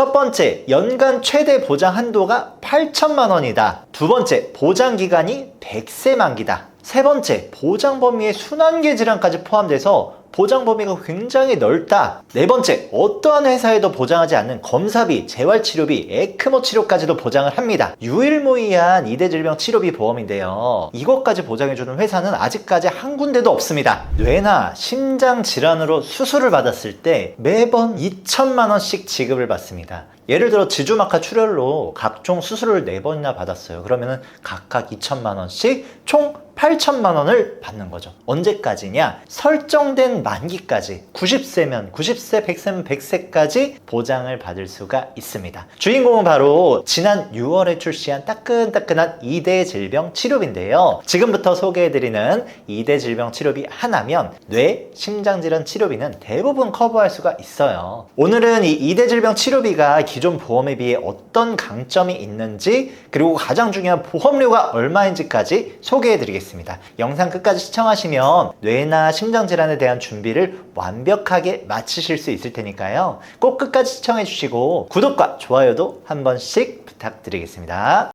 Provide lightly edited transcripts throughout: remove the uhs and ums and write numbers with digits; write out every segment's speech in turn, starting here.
첫 번째, 연간 최대 보장 한도가 8천만 원이다. 두 번째, 보장 기간이 100세 만기다. 세 번째, 보장 범위에 순환계 질환까지 포함돼서 보장 범위가 굉장히 넓다. 네 번째, 어떠한 회사에도 보장하지 않는 검사비, 재활치료비, 에크모 치료까지도 보장을 합니다. 유일무이한 2대 질병 치료비 보험인데요. 이것까지 보장해주는 회사는 아직까지 한 군데도 없습니다. 뇌나 심장 질환으로 수술을 받았을 때 매번 2천만 원씩 지급을 받습니다. 예를 들어 지주막하 출혈로 각종 수술을 4번이나 받았어요. 그러면은 각각 2천만 원씩 총 8천만 원을 받는 거죠. 언제까지냐? 설정된 만기까지 90세면 90세, 100세면 100세까지 보장을 받을 수가 있습니다. 주인공은 바로 지난 6월에 출시한 따끈따끈한 2대 질병 치료비인데요. 지금부터 소개해드리는 2대 질병 치료비 하나면 뇌, 심장질환 치료비는 대부분 커버할 수가 있어요. 오늘은 이 2대 질병 치료비가 기존 보험에 비해 어떤 강점이 있는지, 그리고 가장 중요한 보험료가 얼마인지까지 소개해드리겠습니다. 영상 끝까지 시청하시면 뇌나 심장질환에 대한 준비를 완벽하게 마치실 수 있을 테니까요. 꼭 끝까지 시청해 주시고 구독과 좋아요도 한 번씩 부탁드리겠습니다.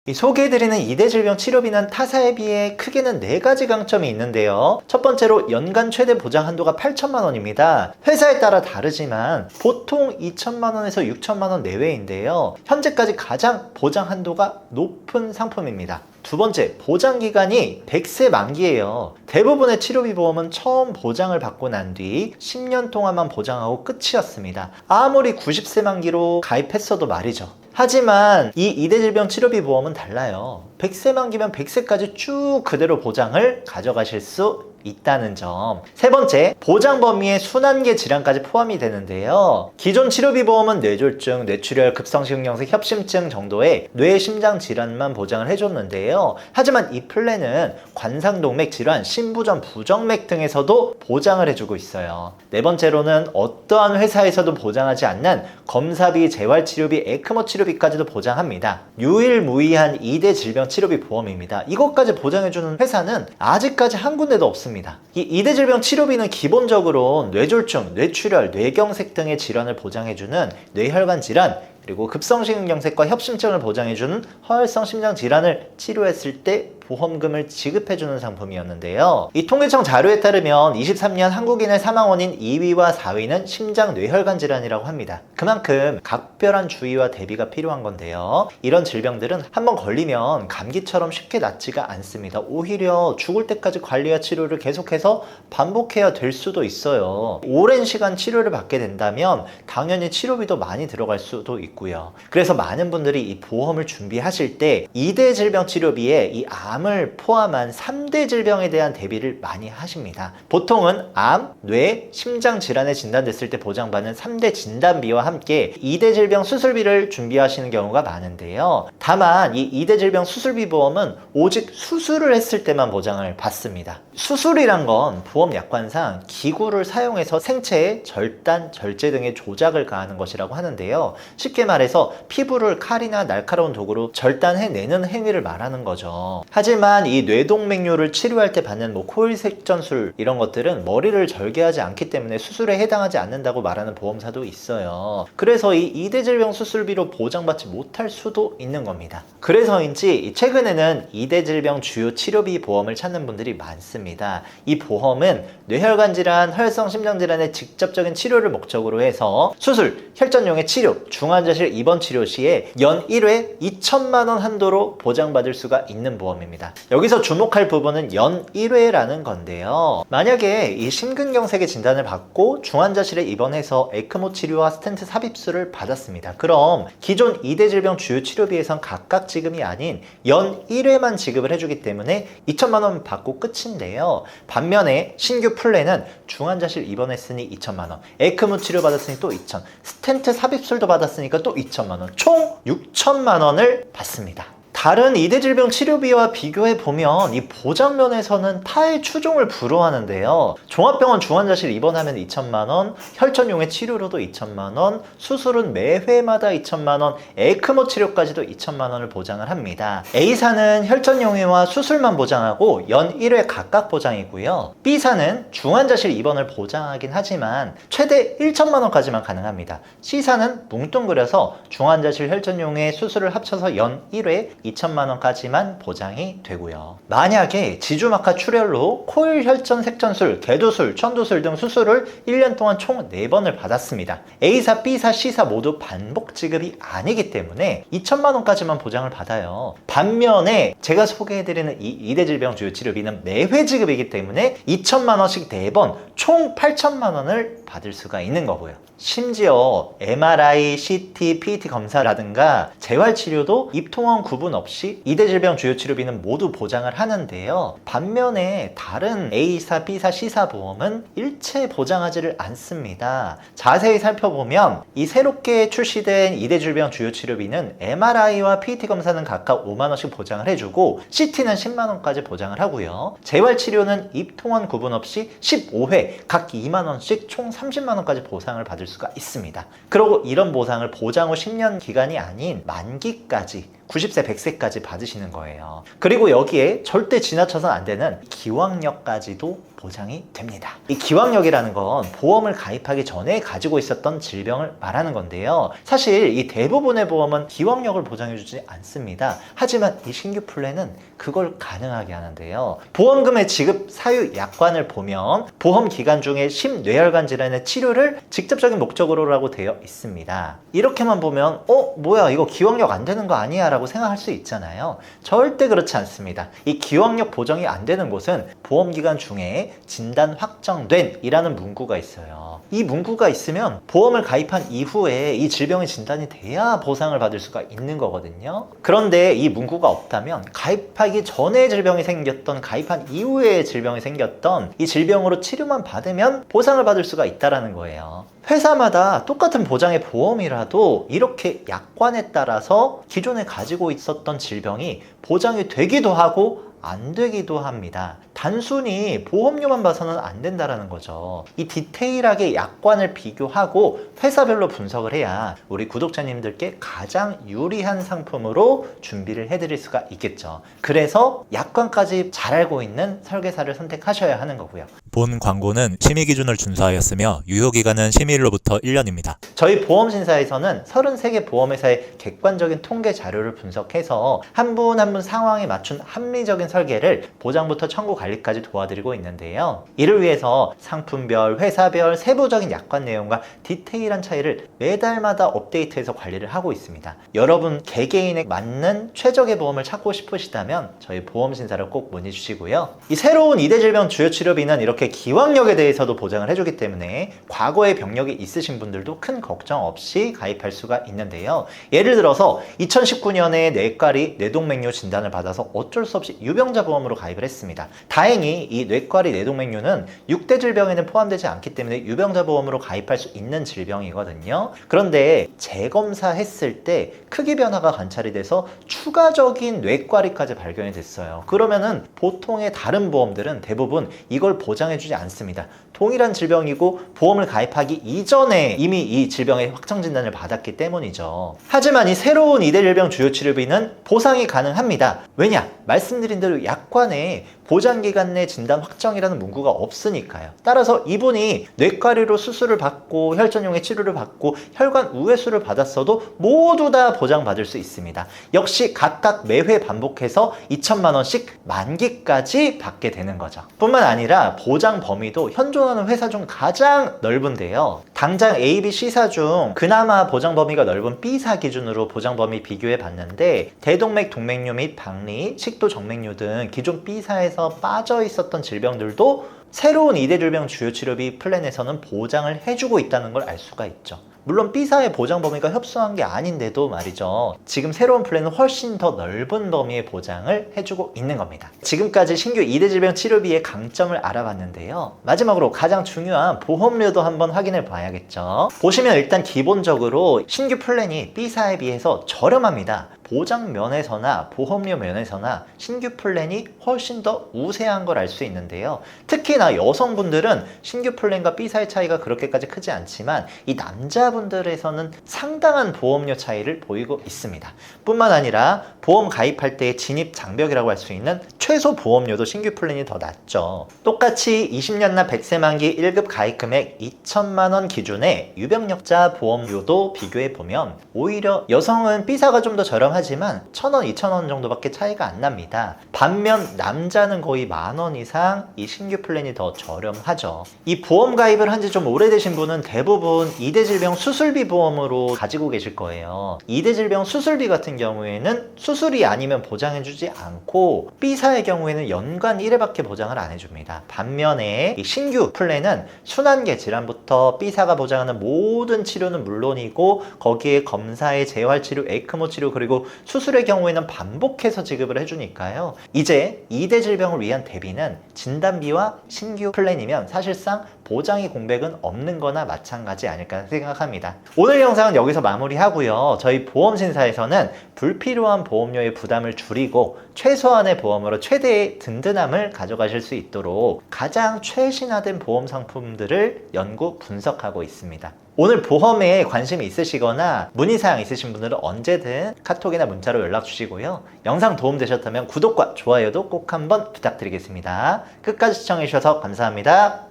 이 소개해드리는 2대 질병 치료비는 타사에 비해 크게는 4가지 강점이 있는데요. 첫 번째로 연간 최대 보장 한도가 8천만 원입니다. 회사에 따라 다르지만 보통 2천만 원에서 6천만 원 내외인데요. 현재까지 가장 보장 한도가 높은 상품입니다. 두 번째, 보장 기간이 100세 만기예요. 대부분의 치료비 보험은 처음 보장을 받고 난 뒤 10년 동안만 보장하고 끝이었습니다. 아무리 90세 만기로 가입했어도 말이죠. 하지만 이 2대 질병 치료비 보험은 달라요. 100세 만기면 100세까지 쭉 그대로 보장을 가져가실 수 있다는 점. 세 번째, 보장 범위에 순환계 질환까지 포함이 되는데요. 기존 치료비 보험은 뇌졸중, 뇌출혈, 급성심경색, 협심증 정도의 뇌, 심장 질환만 보장을 해줬는데요. 하지만 이 플랜은 관상동맥 질환, 심부전, 부정맥 등에서도 보장을 해주고 있어요. 네 번째로는 어떠한 회사에서도 보장하지 않는 검사비, 재활치료비, 에크모 치료비까지도 보장합니다. 유일무이한 2대 질병 치료비 보험입니다. 이것까지 보장해주는 회사는 아직까지 한 군데도 없습니다. 이 2대 질병 치료비는 기본적으로 뇌졸중, 뇌출혈, 뇌경색 등의 질환을 보장해주는 뇌혈관 질환, 그리고 급성심경색과 협심증을 보장해주는 허혈성 심장 질환을 치료했을 때 보험금을 지급해주는 상품이었는데요. 이 통계청 자료에 따르면 23년 한국인의 사망 원인 2위와 4위는 심장 뇌혈관 질환이라고 합니다. 그만큼 각별한 주의와 대비가 필요한 건데요. 이런 질병들은 한번 걸리면 감기처럼 쉽게 낫지가 않습니다. 오히려 죽을 때까지 관리와 치료를 계속해서 반복해야 될 수도 있어요. 오랜 시간 치료를 받게 된다면 당연히 치료비도 많이 들어갈 수도 있고요. 그래서 많은 분들이 이 보험을 준비하실 때 2대 질병 치료비에 이 암을 포함한 3대 질병에 대한 대비를 많이 하십니다. 보통은 암, 뇌, 심장 질환에 진단됐을 때 보장받는 3대 진단비와 함께 2대 질병 수술비를 준비하시는 경우가 많은데요. 다만 이 2대 질병 수술비 보험은 오직 수술을 했을 때만 보장을 받습니다. 수술이란 건 보험 약관상 기구를 사용해서 생체의 절단, 절제 등의 조작을 가하는 것이라고 하는데요. 쉽게 말해서 피부를 칼이나 날카로운 도구로 절단해내는 행위를 말하는 거죠. 하지만 이 뇌동맥류를 치료할 때 받는 코일색전술 이런 것들은 머리를 절개하지 않기 때문에 수술에 해당하지 않는다고 말하는 보험사도 있어요. 그래서 이 2대 질병 수술비로 보장받지 못할 수도 있는 겁니다. 그래서인지 최근에는 2대 질병 주요 치료비 보험을 찾는 분들이 많습니다. 이 보험은 뇌혈관 질환, 허혈성 심장 질환의 직접적인 치료를 목적으로 해서 수술, 혈전용의 치료, 중환자실 입원 치료 시에 연 1회 2천만 원 한도로 보장받을 수가 있는 보험입니다. 여기서 주목할 부분은 연 1회라는 건데요. 만약에 이 심근경색의 진단을 받고 중환자실에 입원해서 에크모 치료와 스텐트 삽입술을 받았습니다. 그럼 기존 2대 질병 주요 치료비에선 각각 지급이 아닌 연 1회만 지급을 해주기 때문에 2천만 원 받고 끝인데요. 반면에 신규 플랜은 중환자실 입원했으니 2천만 원, 에크모 치료 받았으니 또 2천, 스텐트 삽입술도 받았으니까 또 2천만 원, 총 6천만 원을 받습니다. 다른 2대 질병 치료비와 비교해 보면 이 보장면에서는 타의 추종을 불허하는데요. 종합병원 중환자실 입원하면 2천만 원, 혈전용의 치료로도 2천만 원, 수술은 매회마다 2천만 원, 에크모 치료까지도 2천만 원을 보장을 합니다. A사는 혈전용의와 수술만 보장하고 연 1회 각각 보장이고요. B사는 중환자실 입원을 보장하긴 하지만 최대 1천만 원까지만 가능합니다. C사는 뭉뚱그려서 중환자실 혈전용의 수술을 합쳐서 연 1회 2천만 원까지만 보장이 되고요. 만약에 지주막하 출혈로 코일 혈전 색전술, 개도술, 천도술 등 수술을 1년 동안 총 4번을 받았습니다. A사, B사, C사 모두 반복 지급이 아니기 때문에 2천만 원까지만 보장을 받아요. 반면에 제가 소개해드리는 이 2대 질병 주요 치료비는 매회 지급이기 때문에 2천만 원씩 4번 총 8천만 원을 받을 수가 있는 거고요. 심지어 MRI, CT, PET 검사라든가 재활치료도 입통원 구분 없이 2대 질병 주요 치료비는 모두 보장을 하는데요. 반면에 다른 A사, B사, C사 보험은 일체 보장하지를 않습니다. 자세히 살펴보면 이 새롭게 출시된 2대 질병 주요 치료비는 MRI와 PET 검사는 각각 5만 원씩 보장을 해주고 CT는 10만 원까지 보장을 하고요. 재활치료는 입통원 구분 없이 15회 각 2만 원씩 총 30만 원까지 보상을 받을 수가 있습니다. 그리고 이런 보상을 보장 후 10년 기간이 아닌 만기까지 90세, 100세까지 받으시는 거예요. 그리고 여기에 절대 지나쳐선 안 되는 기왕력까지도 보장이 됩니다. 이 기왕력이라는 건 보험을 가입하기 전에 가지고 있었던 질병을 말하는 건데요. 사실 이 대부분의 보험은 기왕력을 보장해주지 않습니다. 하지만 이 신규 플랜은 그걸 가능하게 하는데요. 보험금의 지급 사유 약관을 보면 보험 기간 중에 심뇌혈관 질환의 치료를 직접적인 목적으로라고 되어 있습니다. 이렇게만 보면 뭐야 이거 기왕력 안 되는 거 아니야? 라고 생각할 수 있잖아요. 절대 그렇지 않습니다. 이 기왕력 보정이 안 되는 곳은 보험기간 중에 진단 확정된 이라는 문구가 있어요. 이 문구가 있으면 보험을 가입한 이후에 이 질병이 진단이 돼야 보상을 받을 수가 있는 거거든요. 그런데 이 문구가 없다면 가입하기 전에 질병이 생겼던, 가입한 이후에 질병이 생겼던 이 질병으로 치료만 받으면 보상을 받을 수가 있다는 거예요. 회사마다 똑같은 보장의 보험이라도 이렇게 약관에 따라서 기존에 가지고 있었던 질병이 보장이 되기도 하고 안 되기도 합니다. 단순히 보험료만 봐서는 안 된다는 거죠. 이 디테일하게 약관을 비교하고 회사별로 분석을 해야 우리 구독자님들께 가장 유리한 상품으로 준비를 해드릴 수가 있겠죠. 그래서 약관까지 잘 알고 있는 설계사를 선택하셔야 하는 거고요. 본 광고는 심의 기준을 준수하였으며 유효기간은 심의일로부터 1년입니다. 저희 보험신사에서는 33개 보험회사의 객관적인 통계 자료를 분석해서 한 분 한 분 상황에 맞춘 합리적인 설계를 보장부터 청구 관리까지 도와드리고 있는데요. 이를 위해서 상품별, 회사별 세부적인 약관 내용과 디테일한 차이를 매달마다 업데이트해서 관리를 하고 있습니다. 여러분 개개인에 맞는 최적의 보험을 찾고 싶으시다면 저희 보험신사를 꼭 문의 주시고요. 이 새로운 2대 질병 주요 치료비는 이렇게 기왕력에 대해서도 보장을 해주기 때문에 과거의 병력이 있으신 분들도 큰 걱정 없이 가입할 수가 있는데요. 예를 들어서 2019년에 뇌과리, 뇌동맥류 진단을 받아서 어쩔 수 없이 유병자 보험으로 가입을 했습니다. 다행히 이 뇌과리, 뇌동맥류는 6대 질병에는 포함되지 않기 때문에 유병자 보험으로 가입할 수 있는 질병이거든요. 그런데 재검사했을 때 크기 변화가 관찰이 돼서 추가적인 뇌과리까지 발견이 됐어요. 그러면은 보통의 다른 보험들은 대부분 이걸 보장해주지 않습니다. 동일한 질병이고 보험을 가입하기 이전에 이미 이 질병의 확정 진단을 받았기 때문이죠. 하지만 이 새로운 2대 질병 주요 치료비는 보상이 가능합니다. 왜냐? 말씀드린 대로 약관에 보장기간 내 진단 확정이라는 문구가 없으니까요. 따라서 이분이 뇌과리로 수술을 받고 혈전용의 치료를 받고 혈관 우회수를 받았어도 모두 다 보장받을 수 있습니다. 역시 각각 매회 반복해서 2천만 원씩 만기까지 받게 되는 거죠. 뿐만 아니라 보장 범위도 현존하는 회사 중 가장 넓은데요. 당장 A, B, C사 중 그나마 보장 범위가 넓은 B사 기준으로 보장 범위 비교해 봤는데 대동맥, 동맥류 및 박리, 식도 정맥류 등 기존 B사에서 빠져 있었던 질병들도 새로운 2대 질병 주요 치료비 플랜에서는 보장을 해주고 있다는 걸 알 수가 있죠. 물론 B사의 보장 범위가 협소한 게 아닌데도 말이죠. 지금 새로운 플랜은 훨씬 더 넓은 범위의 보장을 해주고 있는 겁니다. 지금까지 신규 2대 질병 치료비의 강점을 알아봤는데요. 마지막으로 가장 중요한 보험료도 한번 확인해 봐야겠죠. 보시면 일단 기본적으로 신규 플랜이 B사에 비해서 저렴합니다. 보장 면에서나 보험료 면에서나 신규 플랜이 훨씬 더 우세한 걸 알 수 있는데요. 특히나 여성분들은 신규 플랜과 B 사의 차이가 그렇게까지 크지 않지만 이 남자분들에서는 상당한 보험료 차이를 보이고 있습니다. 뿐만 아니라 보험 가입할 때의 진입 장벽이라고 할 수 있는 최소 보험료도 신규 플랜이 더 낮죠. 똑같이 20년 나 100세 만기 1급 가입 금액 2천만 원 기준의 유병력자 보험료도 비교해 보면 오히려 여성은 B사가 좀 더 저렴하지만 1,000원, 2,000원 정도밖에 차이가 안 납니다. 반면 남자는 거의 10,000원 이상 이 신규 플랜이 더 저렴하죠. 이 보험 가입을 한 지 좀 오래되신 분은 대부분 2대 질병 수술비 보험으로 가지고 계실 거예요. 2대 질병 수술비 같은 경우에는 수술이 아니면 보장해주지 않고 B사의 경우에는 연간 1회밖에 보장을 안 해줍니다. 반면에 이 신규 플랜은 순환계 질환부터 B사가 보장하는 모든 치료는 물론이고 거기에 검사의 재활치료, 에크모 치료 그리고 수술의 경우에는 반복해서 지급을 해주니까요. 이제 2대 질병을 위한 대비는 진단비와 신규 플랜이면 사실상 보장이 공백은 없는 거나 마찬가지 아닐까 생각합니다. 오늘 영상은 여기서 마무리하고요. 저희 보험신사에서는 불필요한 보험료의 부담을 줄이고 최소한의 보험으로 최대의 든든함을 가져가실 수 있도록 가장 최신화된 보험 상품들을 연구 분석하고 있습니다. 오늘 보험에 관심이 있으시거나 문의사항 있으신 분들은 언제든 카톡이나 문자로 연락 주시고요. 영상 도움되셨다면 구독과 좋아요도 꼭 한번 부탁드리겠습니다. 끝까지 시청해주셔서 감사합니다.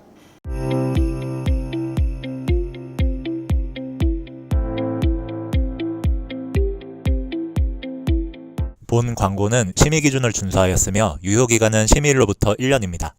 본 광고는 심의 기준을 준수하였으며 유효기간은 심의일로부터 1년입니다.